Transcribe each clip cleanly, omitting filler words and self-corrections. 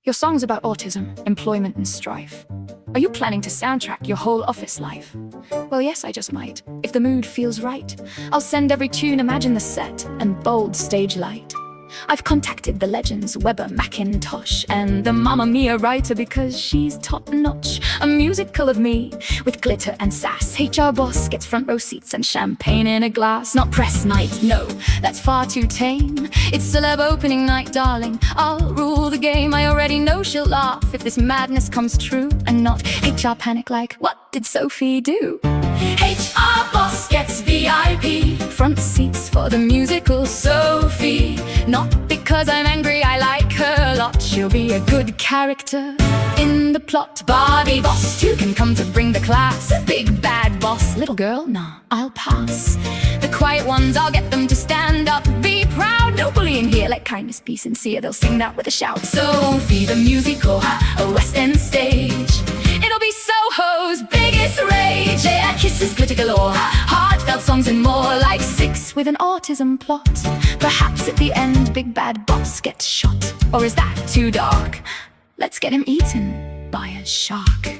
Your song's about autism, employment and strife. Are you planning to soundtrack your whole office life? Well, yes, I just might. If the mood feels right, I'll send every tune, imagine the set, and bold stage light. I've contacted the legends Weber, Macintosh, and the Mamma Mia writer because she's top-notch. A musical of me, with glitter and sass. HR boss gets front row seats and champagne in a glass. Not press night, no, that's far too tame. It's celeb opening night, darling, I'll rule the game. I already know she'll laugh if this madness comes true, and not HR panic like, what did Sofie do? HR boss gets VIP, front seats for the musical Sofie. Not because I'm angry, I like her a lot. She'll be a good character in the plot. Barbie boss too can come to bring the class. Big bad boss, little girl, nah, I'll pass. The quiet ones, I'll get them to stand up. Be proud, no bullying here, let kindness be sincere. They'll sing that with a shout. Sofee the Musical, a West End stage. It'll be Soho's biggest rage. Yeah, kisses, glitter galore, heartfelt songs and more. Like 6 with an autism plot. Perhaps at the end, big bad boss gets shot. Or is that too dark? Let's get him eaten by a shark.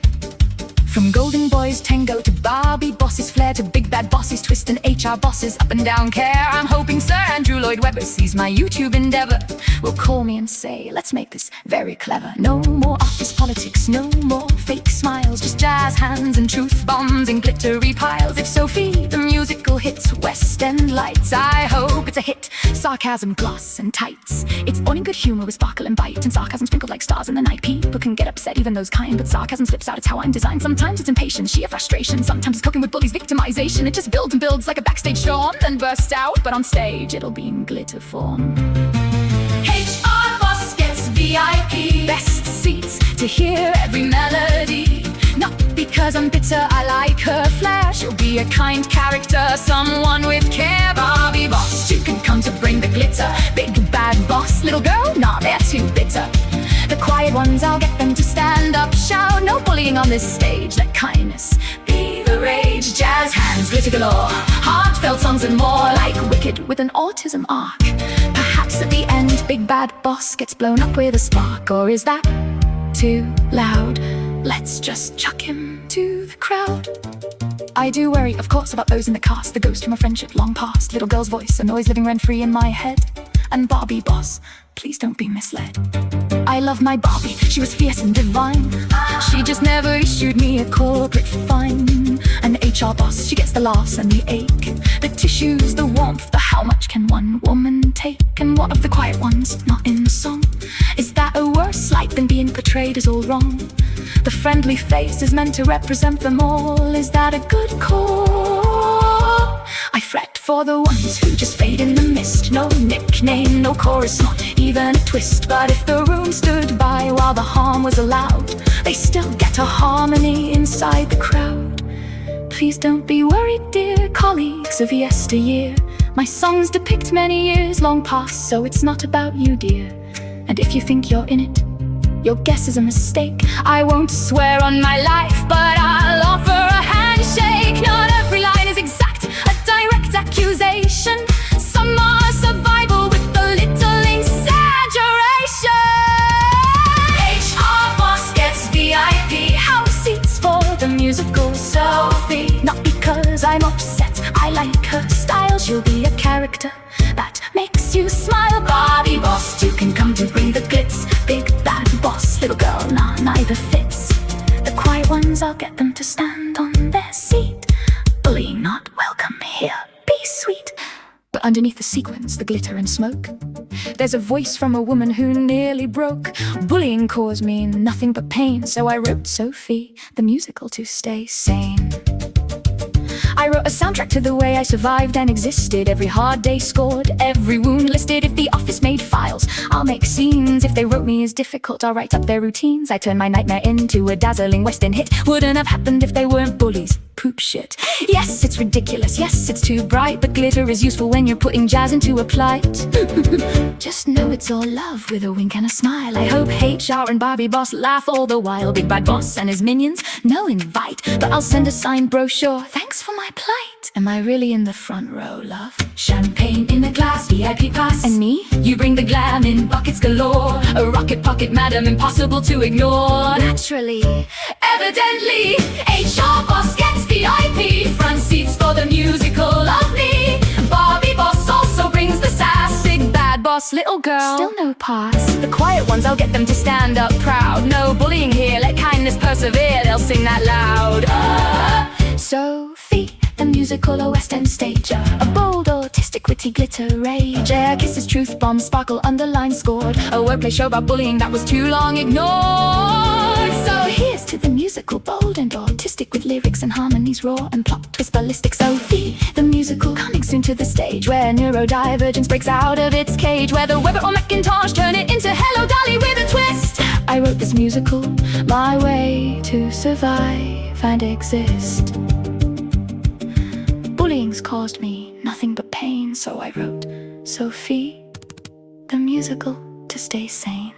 From Golden Boys Tango to Barbie bosses flair to big bad bosses twist and HR bosses up and down care. I'm hoping Sir Andrew Lloyd Webber sees my YouTube endeavor, will call me and say, let's make this very clever. No more office politics, no more fake smiles, just jazz hands and truth bombs and glittery piles. If Sofee the Musical hits West End lights, I hope it's a hit. Sarcasm, gloss and tights. It's owning good humor with sparkle and bite, and sarcasm sprinkled like stars in the night. People can get upset, even those kind, but sarcasm slips out, it's how I'm designed. Sometimes it's impatience, sheer frustration. Sometimes it's cooking with bullies, victimization. It just builds and builds like a backstage show, and then bursts out, but on stage it'll be in glitter form. HR boss gets VIP, best seats to hear every melody. Not because I'm bitter, I like her flair. She'll be a kind character, someone with care. Barbie boss, you can come to bring the glitter. Big bad boss, little girl, nah, they're too bitter. The quiet ones, I'll get them to stand up, shout. No bullying on this stage, let kindness be the rage. Jazz hands, glitter galore, heartfelt songs and more. Like Wicked with an autism arc. Perhaps at the end, big bad boss gets blown up with a spark. Or is that too loud? Let's just chuck him to the crowd. I do worry, of course, about those in the cast. The ghost from a friendship long past. Little girl's voice, a noise living rent-free in my head. And Barbie boss, please don't be misled. I love my Barbie, she was fierce and divine. She just never issued me a corporate fine. An HR boss, she gets the laughs and the ache, the tissues, the warmth, the how much can one woman take? And what of the quiet ones, not in the song? Is that a worse slight than being portrayed as all wrong? The friendly face is meant to represent them all. Is that a good call? I fret for the ones who just fade in the mist. No nickname, no chorus, not even a twist. But if the room stood by while the harm was allowed, they still get a harmony inside the crowd. Please don't be worried, dear colleagues of yesteryear. My songs depict many years long past, so it's not about you, dear. And if you think you're in it, your guess is a mistake. I won't swear on my life, but I'll offer a handshake. Not every line is exact, a direct accusation. Some are survival with a little exaggeration. HR boss gets VIP, house seats for the musical Sofie. Not because I'm upset, I like her style. She'll be a character that makes you smile. Barbie boss, you can come to bring the glitz. Big bad boss, little girl, nah, neither fits. The quiet ones, I'll get them to stand on their seat. Bullying not welcome here, be sweet. But underneath the sequins, the glitter and smoke, there's a voice from a woman who nearly broke. Bullying caused me nothing but pain, so I wrote Sofee the Musical to stay sane. I wrote a soundtrack to the way I survived and existed. Every hard day scored, every wound listed. If the office made files, I'll make scenes. If they wrote me as difficult, I'll write up their routines. I turn my nightmare into a dazzling West End hit. Wouldn't have happened if they weren't bullies. poop shit. Yes, it's ridiculous, yes, it's too bright, but glitter is useful when you're putting jazz into a plight. Just know it's all love with a wink and a smile. I hope HR and Barbie boss laugh all the while. Big bad boss and his minions, no invite, but I'll send a signed brochure. Thanks for my plight. Am I really in the front row, love? Champagne in a glass, VIP pass. And me? You bring the glam in buckets galore. A rocket pocket, madam, impossible to ignore. Naturally, evidently, HR boss gets VIP. Front seats for the musical of me. Barbie boss also brings the sass. Big bad boss, little girl, still no pass. The quiet ones, I'll get them to stand up proud. No bullying here, let kindness persevere. They'll sing that loud. Sofee the Musical, a West End stage. A bold, artistic, witty glitter rage. Air kisses, truth bombs, sparkle, underline scored. A wordplay show about bullying that was too long ignored. So here's to the musical, bold and artistic, with lyrics and harmonies raw and plot twist ballistic. Sofee the Musical, coming soon to the stage, where neurodivergence breaks out of its cage, where the Weber or Macintosh turn it into Hello Dolly with a twist. I wrote this musical, my way to survive and exist. Bullying's caused me nothing but pain, so I wrote Sofee the Musical to stay sane.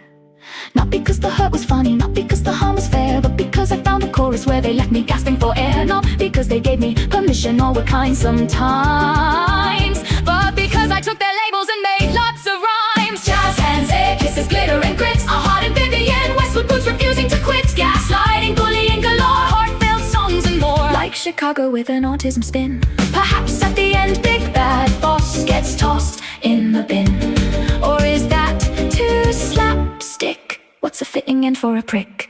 Not because the hurt was funny, not because the harm was fair, but because I found the chorus where they left me gasping for air. Not because they gave me permission or were kind sometimes, but because I took their labels and made lots of rhymes. Jazz hands, air kisses, glitter and grit. A heart and Vivian Westwood boots refusing to quit. Gaslighting, bullying galore, heartfelt songs and more. Like Chicago with an autism spin. Perhaps at the end, big bad boss gets tossed in the bin. Or is that too slapstick? What's a fitting end for a prick?